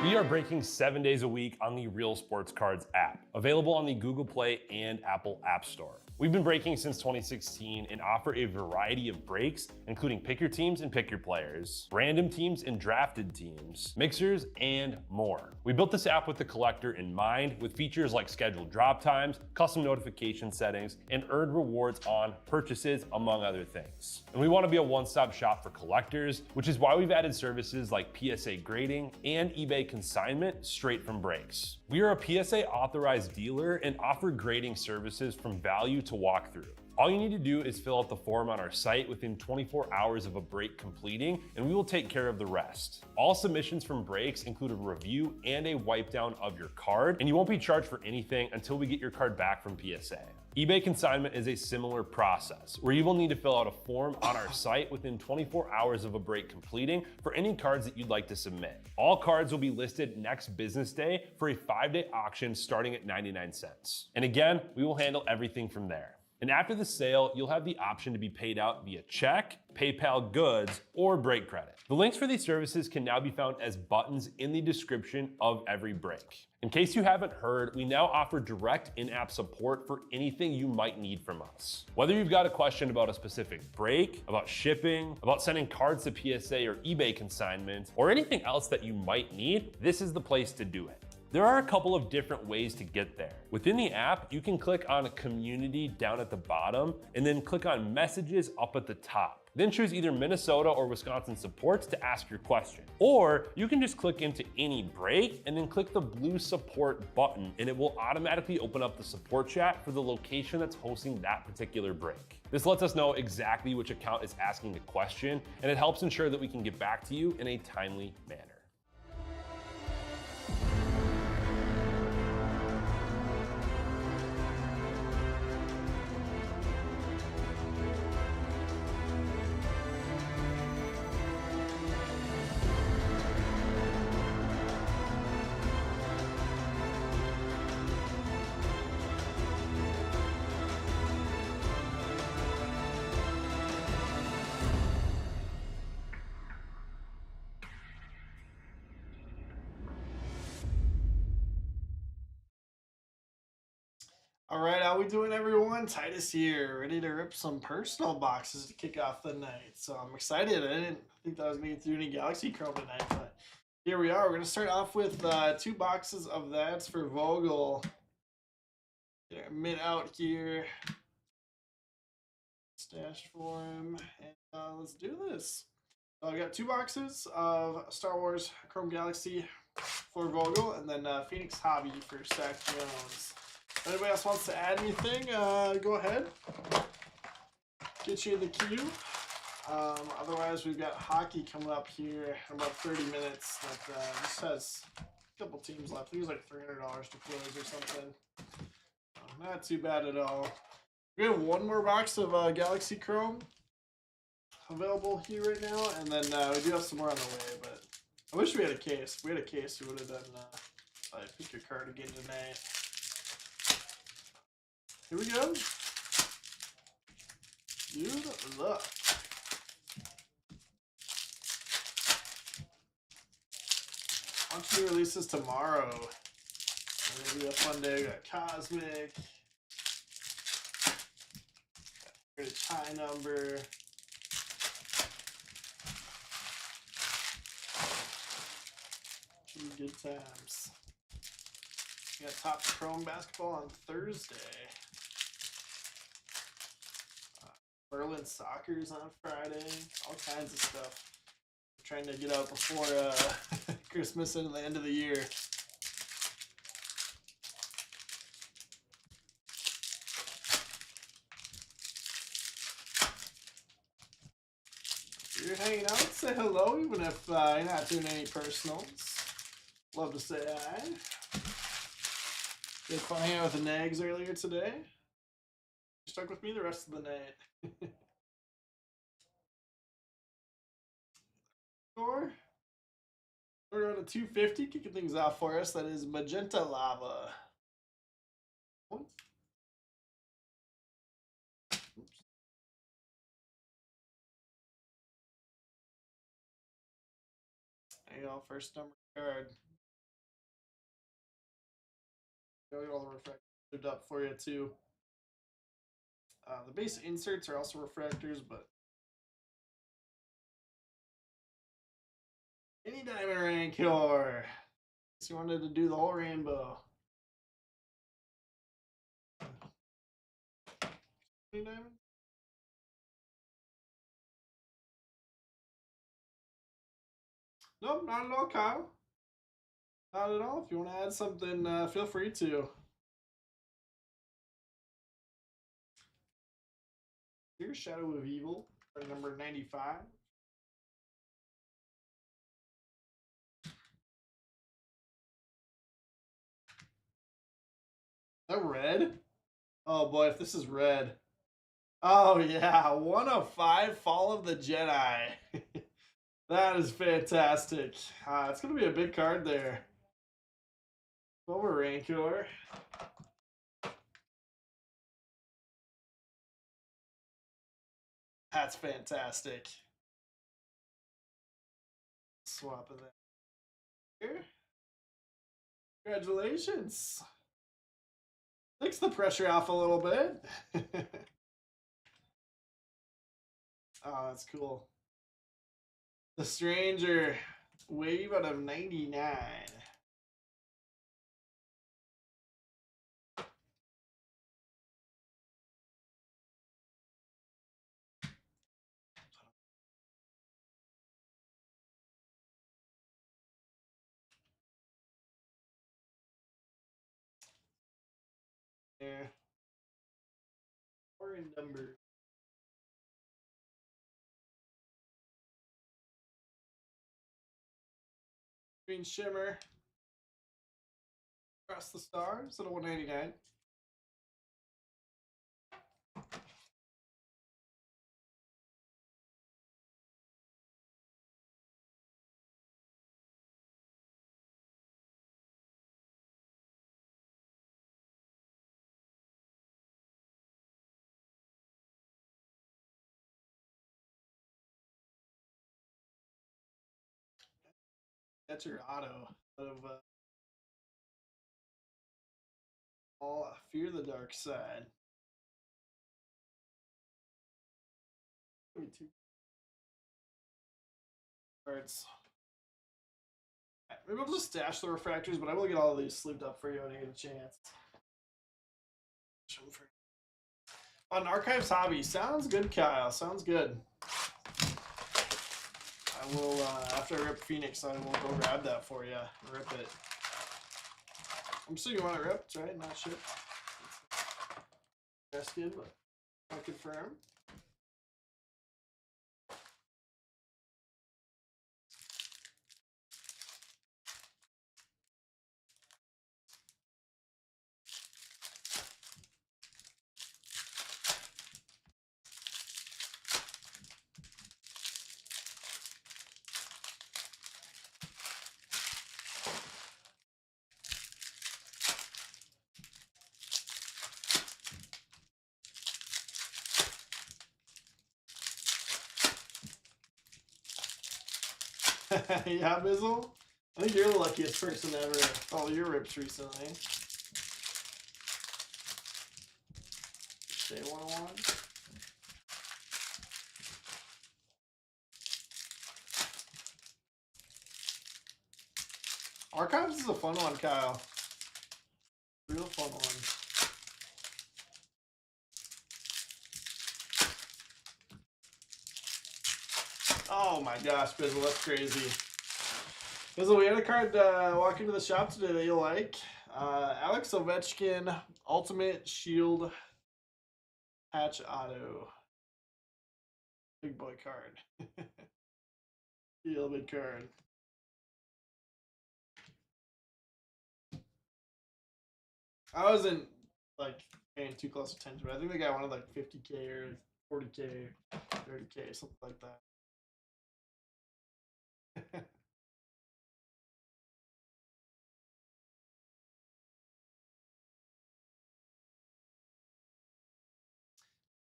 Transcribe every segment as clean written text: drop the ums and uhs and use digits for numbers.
We are breaking 7 days a week on the Real Sports Cards app, available on the Google Play and Apple App Store. We've been breaking since 2016 and offer a variety of breaks, including pick your teams and pick your players, random teams and drafted teams, mixers, and more. We built this app with the collector in mind, with features like scheduled drop times, custom notification settings, and earned rewards on purchases, among other things. And we want to be a one-stop shop for collectors, which is why we've added services like PSA grading and eBay consignment straight from breaks. We are a PSA authorized dealer and offer grading services from value to walkthrough. All you need to do is fill out the form on our site within 24 hours of a break completing, and we will take care of the rest. All submissions from breaks include a review and a wipe down of your card, and you won't be charged for anything until we get your card back from PSA. eBay consignment is a similar process, where you will need to fill out a form on our site within 24 hours of a break completing for any cards that you'd like to submit. All cards will be listed next business day for a 5-day auction starting at 99 cents. And again, we will handle everything from there. And after the sale, you'll have the option to be paid out via check, PayPal goods, or break credit. The links for these services can now be found as buttons in the description of every break. In case you haven't heard, we now offer direct in-app support for anything you might need from us. Whether you've got a question about a specific break, about shipping, about sending cards to PSA or eBay consignment, or anything else that you might need, this is the place to do it. There are a couple of different ways to get there. Within the app, you can click on Community down at the bottom and then click on Messages up at the top. Then choose either Minnesota or Wisconsin supports to ask your question. Or you can just click into any break and then click the blue support button, and it will automatically open up the support chat for the location that's hosting that particular break. This lets us know exactly which account is asking the question, and it helps ensure that we can get back to you in a timely manner. All right, how we doing, everyone? Titus here, ready to rip some personal boxes to kick off the night. So I'm excited. I didn't think that I was going to do any Galaxy Chrome tonight, but here we are. We're going to start off with 2 boxes of that for Vogel. Get our mint out here, stashed for him, and let's do this. So I got 2 boxes of Star Wars Chrome Galaxy for Vogel, and then Phoenix Hobby for Zach Jones. If anybody else wants to add anything, go ahead. Get you in the queue. Otherwise, we've got hockey coming up here in about 30 minutes. That just has a couple teams left. I think it was like $300 to close or something. Not too bad at all. We have one more box of Galaxy Chrome available here right now, and then we do have some more on the way. But I wish we had a case. If we had a case, we would have done pick your card again tonight. Here we go. Good luck. Launch new releases tomorrow. It'll be a fun day. We got Cosmic. Got a tie number. Should be good times. We got Top Chrome basketball on Thursday. Berlin Soccer's on Friday. All kinds of stuff. I'm trying to get out before Christmas and the end of the year. If you're hanging out, say hello, even if you're not doing any personals. Love to say hi. Did fun hanging out with the Nags earlier today. You're stuck with me the rest of the night. Score. We're on a 250, kicking things off for us. That is Magenta Lava. Oops. There you go, first number card. I'll get all the refractors up for you too. The base inserts are also refractors, but any diamond rancor. So you wanted to do the whole rainbow. Any diamond? Nope, not at all, Kyle. Not at all. If you want to add something, feel free to. Here's Shadow of Evil, number 95. That red? Oh boy, if this is red. Oh yeah, 1 of 5 Fall of the Jedi. That is fantastic. It's going to be a big card there. Over Rancor. That's fantastic. Swap of that here. Congratulations. Takes the pressure off a little bit. Oh, that's cool. The Stranger. Wave out of 99. There. Or in number. Green Shimmer. Across the Stars at a 199. That's your auto of all Fear the Dark Side. Two cards. Maybe I'll just stash the refractors, but I will get all of these sleeved up for you when I get a chance. On Archives Hobby. Sounds good, Kyle. Sounds good. I will, after I rip Phoenix, I will go grab that for you. Rip it. I'm assuming you want it ripped, right? Not shipped. That's good, but I'll confirm. Yeah, Bizzle? I think you're the luckiest person ever. Oh, your rips recently. Day 101. Archives is a fun one, Kyle. Real fun one. Oh my gosh, Bizzle, that's crazy. Bizzle, we had a card walk into the shop today that you'll like. Alex Ovechkin, Ultimate Shield Patch Auto. Big boy card. Real big card. I wasn't like paying too close attention, but I think the guy wanted like 50K or 40K, 30K, something like that.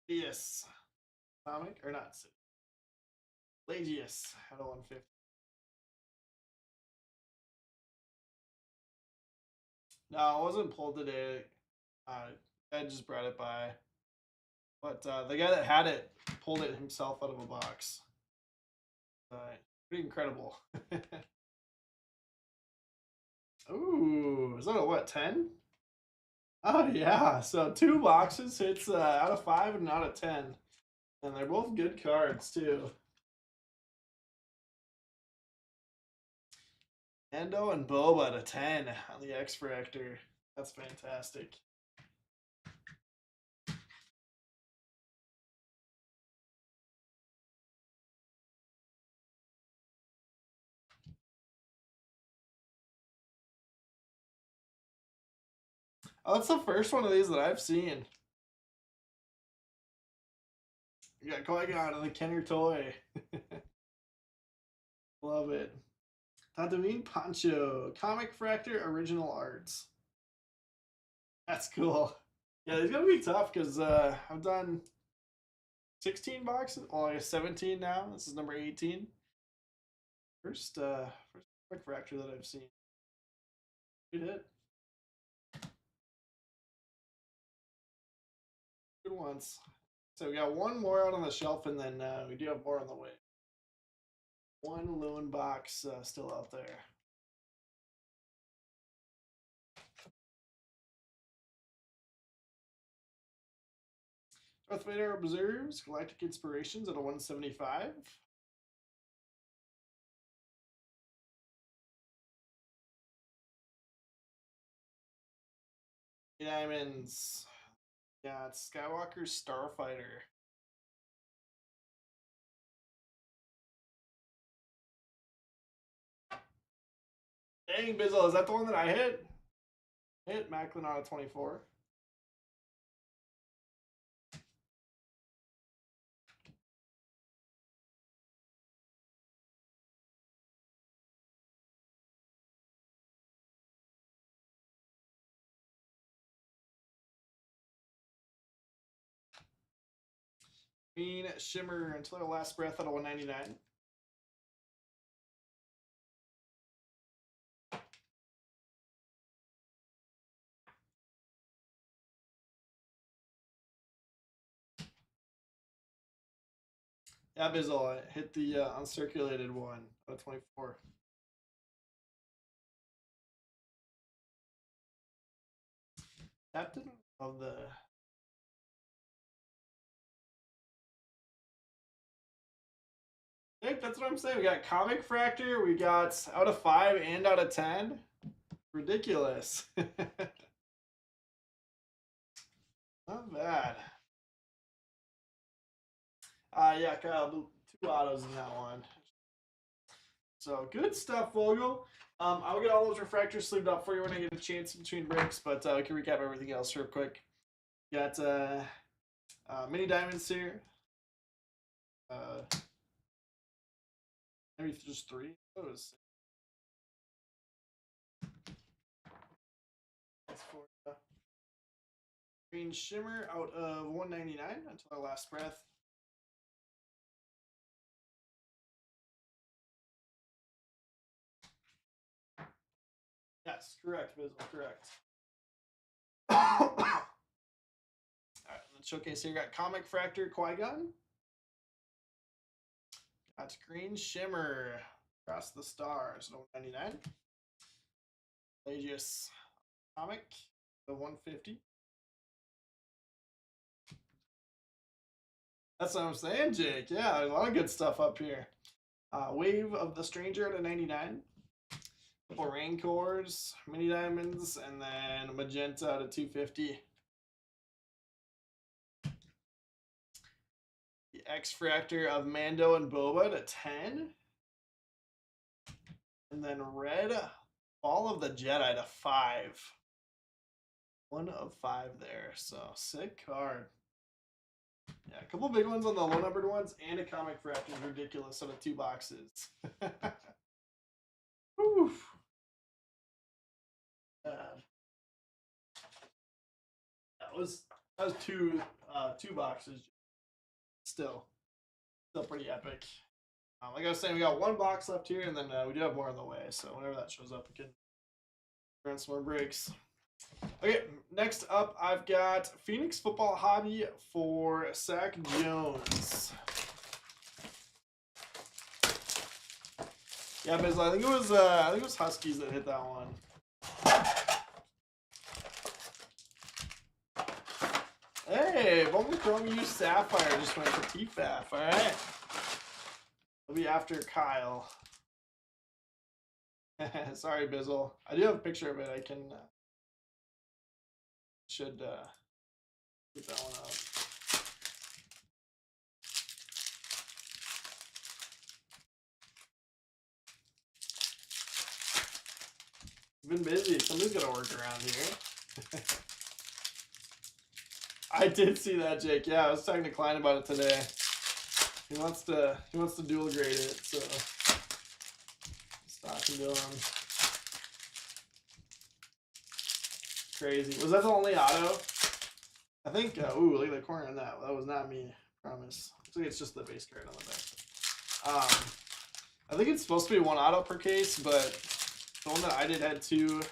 Yes. Comic or not? Lagius at a 150. No, it wasn't pulled today. I just brought it by. But the guy that had it pulled it himself out of a box. Pretty incredible. Ooh, is that a what, 10? Oh, yeah. So 2 boxes hits out of 5 and out of 10. And they're both good cards, too. Endo and Boba to 10 on the X Fractor. That's fantastic. Oh, that's the first one of these that I've seen. You got Qui-Gon and the Kenner toy. Love it. Tatooine Poncho. Comic Fractor Original Arts. That's cool. Yeah, it's gonna be tough because I've done 16 boxes. Well, I guess 17 now. This is number 18. First Comic Fractor that I've seen. Good hit. Good ones. So we got one more out on the shelf, and then we do have more on the way. One lone box still out there. Darth Vader Observes Galactic Inspirations at a 175. Diamonds. Yeah, it's Skywalker Starfighter. Dang, Bizzle, is that the one that I hit? Hit Macklin out of 24. Green Shimmer until our last breath out of 199. Yeah, Bizzle, I hit the uncirculated one out of 24. Captain of the. Hey, that's what I'm saying. We got Comic Fractor, we got out of 5 and out of 10. Ridiculous. Not bad. Yeah, Kyle, 2 autos in that one. So good stuff, Vogel. I'll get all those refractors sleeved up for you when I get a chance in between breaks, but we can recap everything else real quick. Got mini diamonds here. Maybe just 3 of those. That's for Green Shimmer out of 199 until our last breath. Yes, correct, Bizzle, correct. Alright, let's showcase here. Got Comic Fractor Qui-Gon. Got Green Shimmer Across the Stars, 199. Pelagius Comic, the 150. That's what I'm saying, Jake. Yeah, there's a lot of good stuff up here. Wave of the Stranger at a 99. Couple Rancors, Mini Diamonds, and then Magenta at a 250. The X Fractor of Mando and Boba at a 10. And then Red Fall of the Jedi to 5. 1 of 5 there. So sick card. Yeah, a couple big ones on the low numbered ones, and a Comic Fractor is ridiculous out of 2 boxes. Oof. That was 2 boxes. Still pretty epic. Like I was saying, we got 1 box left here, and then we do have more on the way. So whenever that shows up, we can run some more breaks. Okay, next up, I've got Phoenix Football Hobby for Zach Jones. Yeah, but I think it was Huskies that hit that one. Hey, Bowman Chrome used Sapphire just went for TFAF. All right, it'll be after Kyle. Sorry, Bizzle. I do have a picture of it. I can should get that one out. Been busy. Somebody's got to work around here. I did see that, Jake. Yeah, I was talking to Klein about it today. He wants to dual grade it, so talking to him. Crazy. Was that the only auto? I think. Ooh, look at the corner on that. That was not me. Promise. Looks like it's just the base card on the back. I think it's supposed to be one auto per case, but the one that I did had two. Let's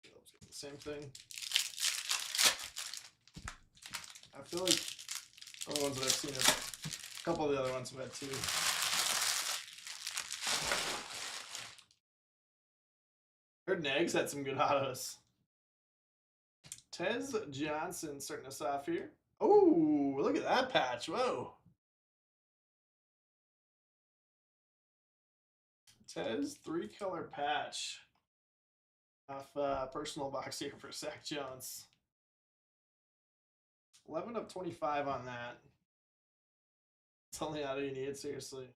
get the same thing. I feel like all the ones that I've seen, a couple of the other ones have had two. Heard Nags had some good autos. Tez Johnson starting us off here. Oh, look at that patch. Whoa. Tez 3-color patch. Off personal box here for Zach Jones. 11 of 25 on that. It's only auto you need, seriously.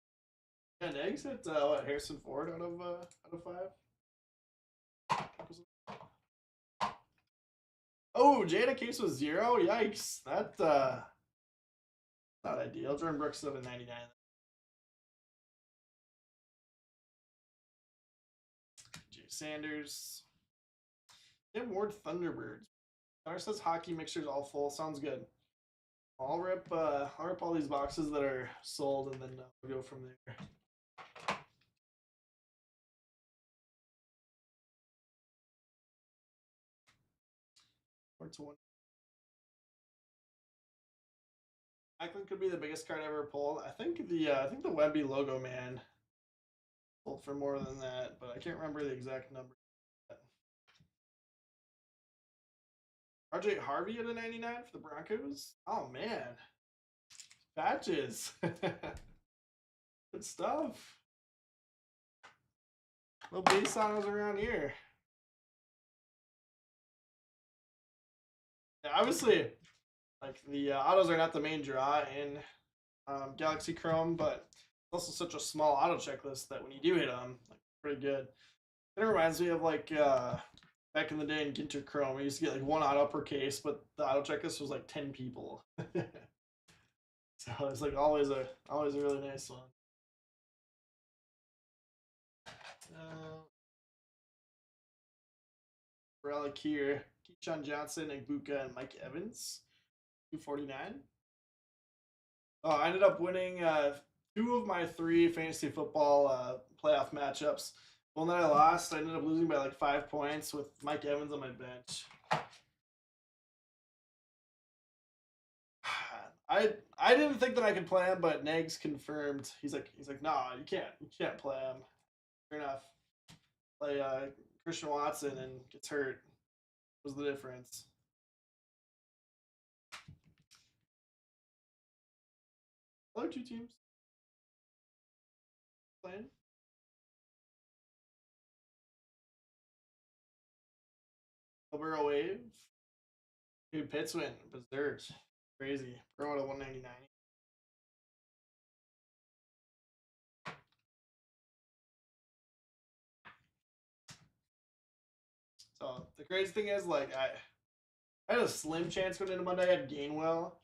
And eggs at what, Harrison Ford out of 5? Oh, Jada Case was 0. Yikes. That not ideal. Jordan Brooks of a 99. Jay Sanders. Tim Ward Thunderbirds. Connor says hockey mixers all full. Sounds good. I'll rip all these boxes that are sold, and then we'll go from there. To one. Macklin could be the biggest card ever pulled. I think the Wemby logo man pulled for more than that, but I can't remember the exact number. RJ Harvey at a 99 for the Broncos. Oh man, patches. Good stuff. No base autos around here. Yeah, obviously, like the autos are not the main draw in Galaxy Chrome, but it's also such a small auto checklist that when you do hit them, like pretty good. It reminds me of like back in the day in Ginter Chrome, we used to get like one auto per case, but the auto checklist was like 10 people. So it's like always a really nice one. Relic here. Keyshawn Johnson, Igbuka, and Mike Evans. 249. Oh, I ended up winning 2 of my 3 fantasy football playoff matchups. One that I lost, I ended up losing by like 5 points with Mike Evans on my bench. I didn't think that I could play him, but Nags confirmed. He's like, nah, you can't play him. Fair enough. Play Christian Watson and gets hurt. Was the difference. Hello, 2 teams. Playing. Alberto Wave. Dude, Pitts went berserk. Crazy. Pro at a 199. So the crazy thing is, like, I had a slim chance going into Monday. I had Gainwell,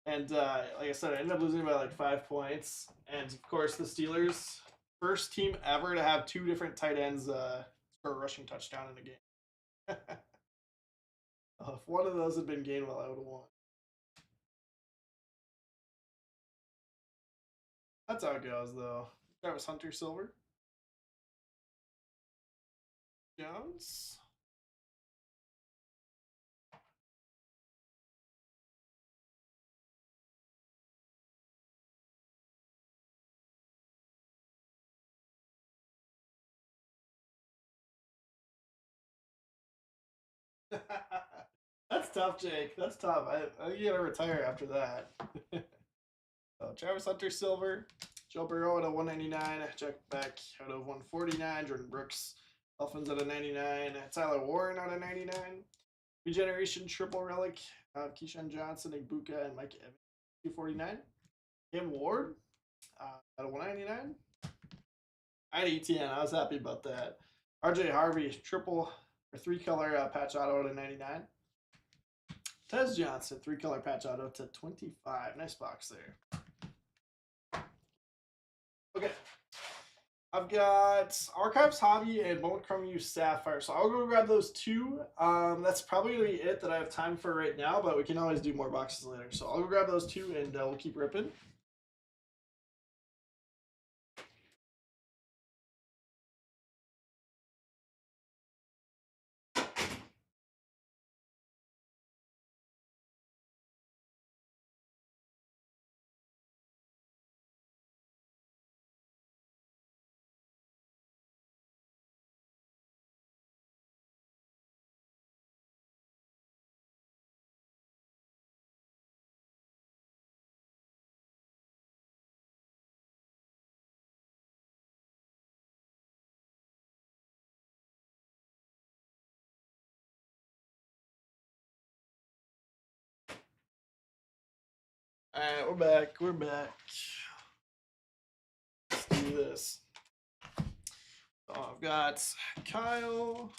and like I said, I ended up losing by like 5 points. And of course, the Steelers, first team ever to have 2 different tight ends score a rushing touchdown in a game. If one of those had been Gainwell, I would have won. That's how it goes, though. Travis Hunter Silver. Jones. That's tough, Jake. That's tough. I think you gotta retire after that. So Travis Hunter silver, Joe Burrow at a 199, Jack Beck out of 149, Jordan Brooks, Dolphins at a 99, Tyler Warren at a 99, Regeneration triple relic of Keyshawn Johnson, Igbuka, and Mike Evans 249. Kim Ward at a 199. I had ETN. I was happy about that. RJ Harvey triple or three color patch auto to 99. Tez Johnson, 3-color patch auto to 25. Nice box there. Okay. I've got Archives Hobby and Bone Chrome U Sapphire. So I'll go grab those two. That's probably going to be it that I have time for right now, but we can always do more boxes later. So I'll go grab those two and we'll keep ripping. All right, we're back. We're back. Let's do this. So I've got Kyle.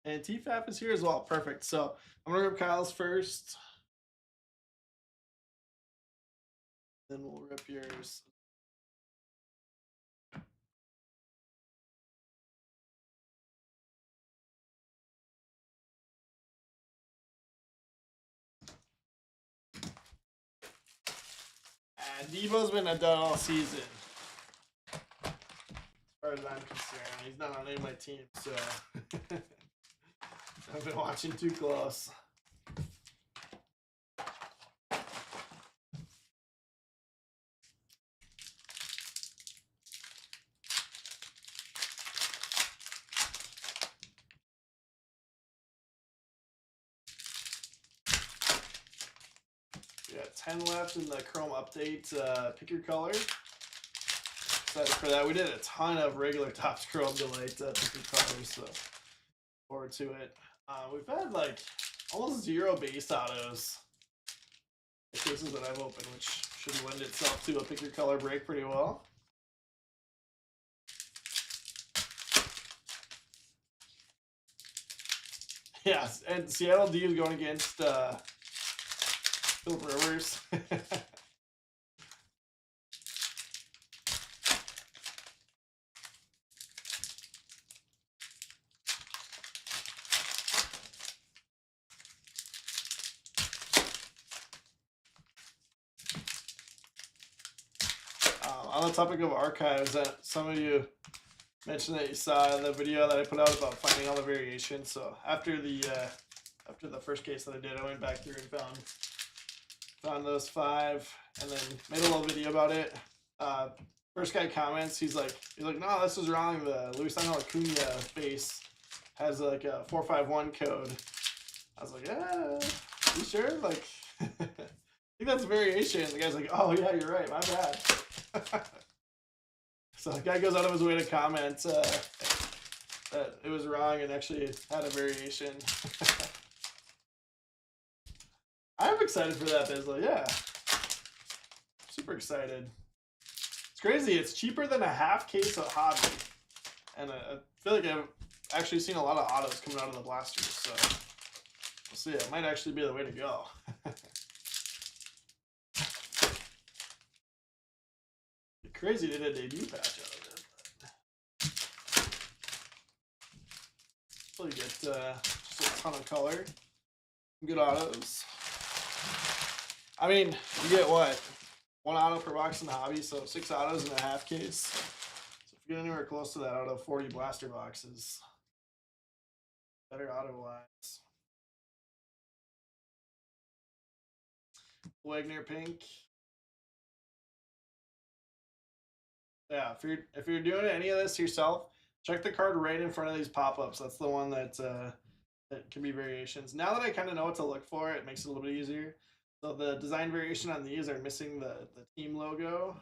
And TFAP is here as well. Perfect. So I'm going to rip Kyle's first. Then we'll rip yours. And Debo's been a dud all season. As far as I'm concerned. He's not on any of my teams, so I've been watching too close. We got 10 left in the Chrome update. Pick your color. Excited for that. We did a ton of regular Topps Chrome Delight pick your colors, so forward to it. We've had like almost 0 base autos. This is what I've opened, which should lend itself to a pick your color break pretty well. Yeah, and Seattle D is going against Philip Rivers. On the topic of archives, some of you mentioned that you saw the video that I put out about finding all the variations. So after the first case that I did, I went back through and found those 5, and then made a little video about it. First guy comments, he's like, no, this is wrong. The Luisano Acuna base has like a 451 code. I was like, you sure? Like, I think that's a variation. The guy's like, oh yeah, you're right. My bad. So the guy goes out of his way to comment that it was wrong and actually had a variation. I'm excited for that, Bizzle. Yeah. Super excited. It's crazy. It's cheaper than a half case of Hobby. And I feel like I've actually seen a lot of autos coming out of the blasters. So we'll see. It might actually be the way to go. Crazy they did a debut patch out of it. So you get just a ton of color. Good autos. I mean, you get what? 1 auto per box in the hobby, so 6 autos in a half case. So if you get anywhere close to that out of 40 blaster boxes, better auto wise. Wagner pink. Yeah, if you're doing any of this yourself, check the card right in front of these pop-ups. That's the one that that can be variations. Now that I kind of know what to look for, it makes it a little bit easier. So the design variation on these are missing the team logo.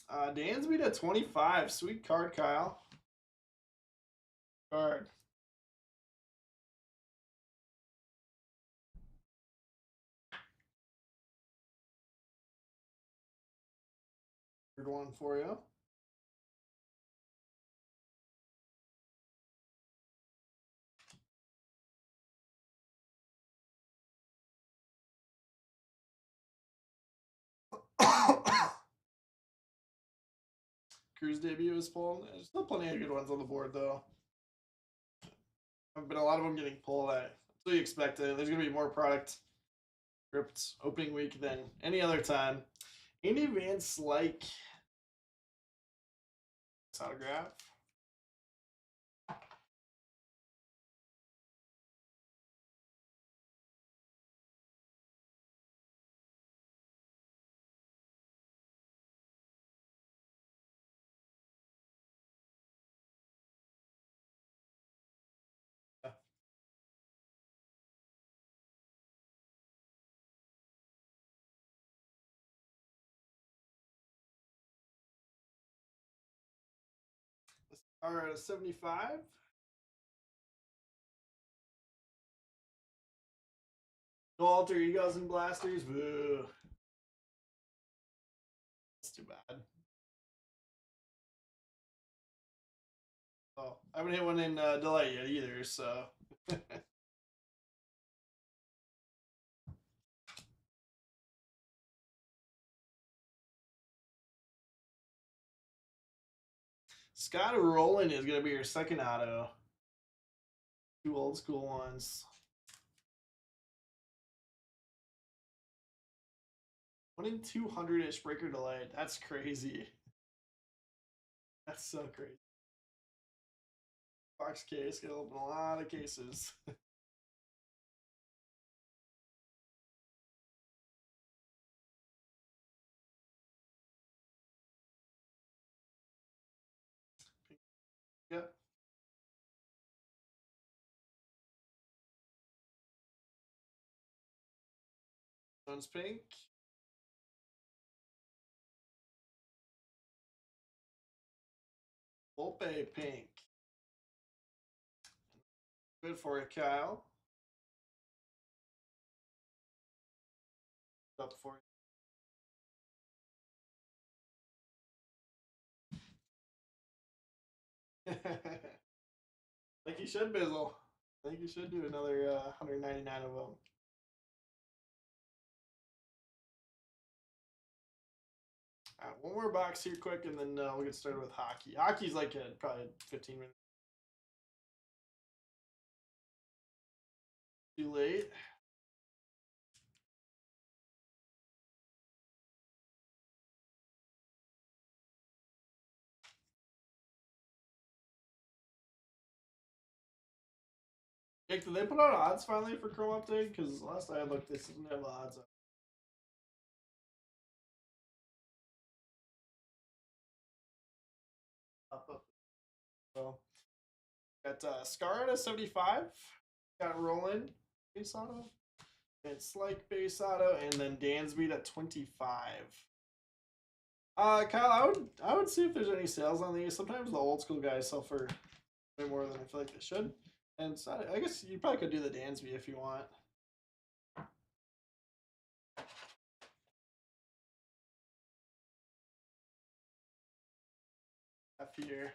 Dansby to 25. Sweet card, Kyle. Card. Third one for you. Cruz debut is pulled. There's still plenty of good ones on the board, though. But a lot of them getting pulled. That's what you expect. There's going to be more product ripped opening week than any other time. Andy Van Slyke autograph. Are at a 75. No alter egos and blasters. Boo. That's too bad. Oh, I haven't hit one in Delight yet either, so. Scott Rowland is going to be your second auto. Two old school ones. 1 in 200-ish breaker delight. That's crazy. That's so crazy. Box case, gonna open a lot of cases. Yep. One's pink. Volpe pink. Good for it, Kyle. Up for you. Like you should, Bizzle. I think you should do another 199 of them. All right, one more box here quick, and then we'll get started with hockey. Hockey's like probably 15 minutes. Too late. Jake, did they put out odds finally for Chrome Update? Because last I looked, this didn't have odds. Up. So, got Scar at a 75. Got Roland base auto. It's like base auto, and then Dansby at 25. Kyle, I would see if there's any sales on these. Sometimes the old school guys sell for way more than I feel like they should. And so I guess you probably could do the Dansby if you want. Up here.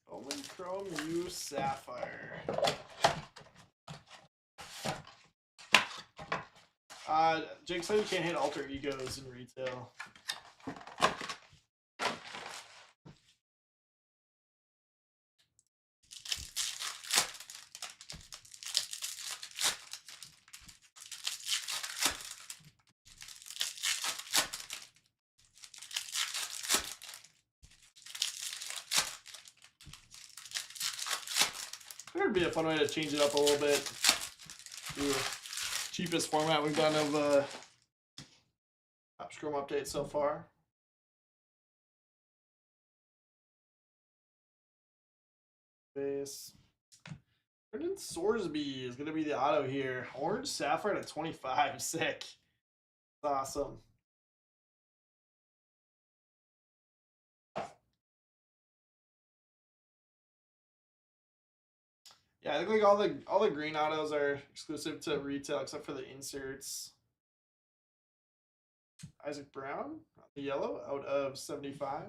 Bowman Chrome U Sapphire. Jake said you can't hit alter egos in retail. be a fun way to change it up a little bit. Do cheapest format we've done of Topps Chrome update so far. Base. Brendan Sorsby is going to be the auto here. Orange Sapphire to 25. Sick. That's awesome. Yeah, I think like all the green autos are exclusive to retail except for the inserts. Isaac Brown, the yellow, out of 75.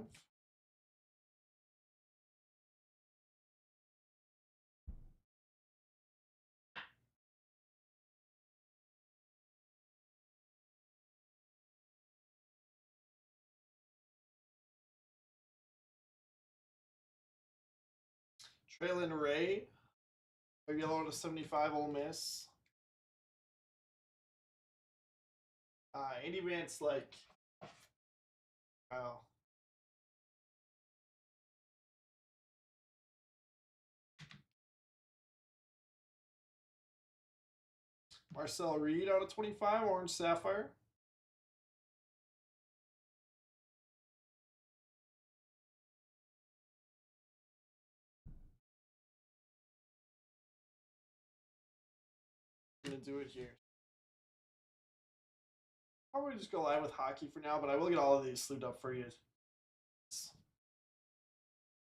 Traylon Ray, a yellow out of 75, Ole Miss. Andy Vance, like, wow. Marcel Reed out of 25, Orange Sapphire. I'm gonna do it here. Probably just go live with hockey for now, but I will get all of these sleeved up for you.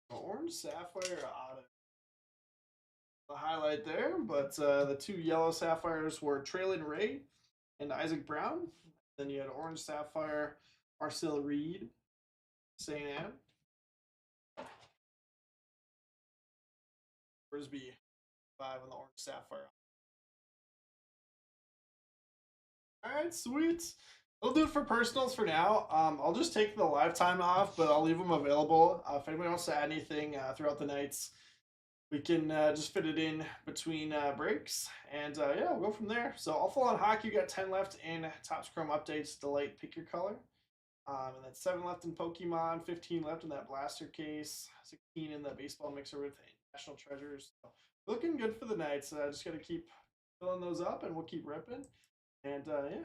Orange Sapphire auto. The highlight there, but the two yellow sapphires were Traylon Ray and Isaac Brown. Then you had Orange Sapphire, Marcel Reed, St. Anne. Frisbee 5 on the Orange Sapphire. Alright, sweet. We'll do it for personals for now. I'll just take the live time off, but I'll leave them available. If anybody wants to add anything throughout the nights, we can just fit it in between breaks. And yeah, we'll go from there. So all full on hockey, you got 10 left in Topps Chrome Updates, Delight, pick your color. And then 7 left in Pokemon, 15 left in that blaster case, 16 in the baseball mixer with National Treasures. So looking good for the night. So I just got to keep filling those up and we'll keep ripping. And yeah,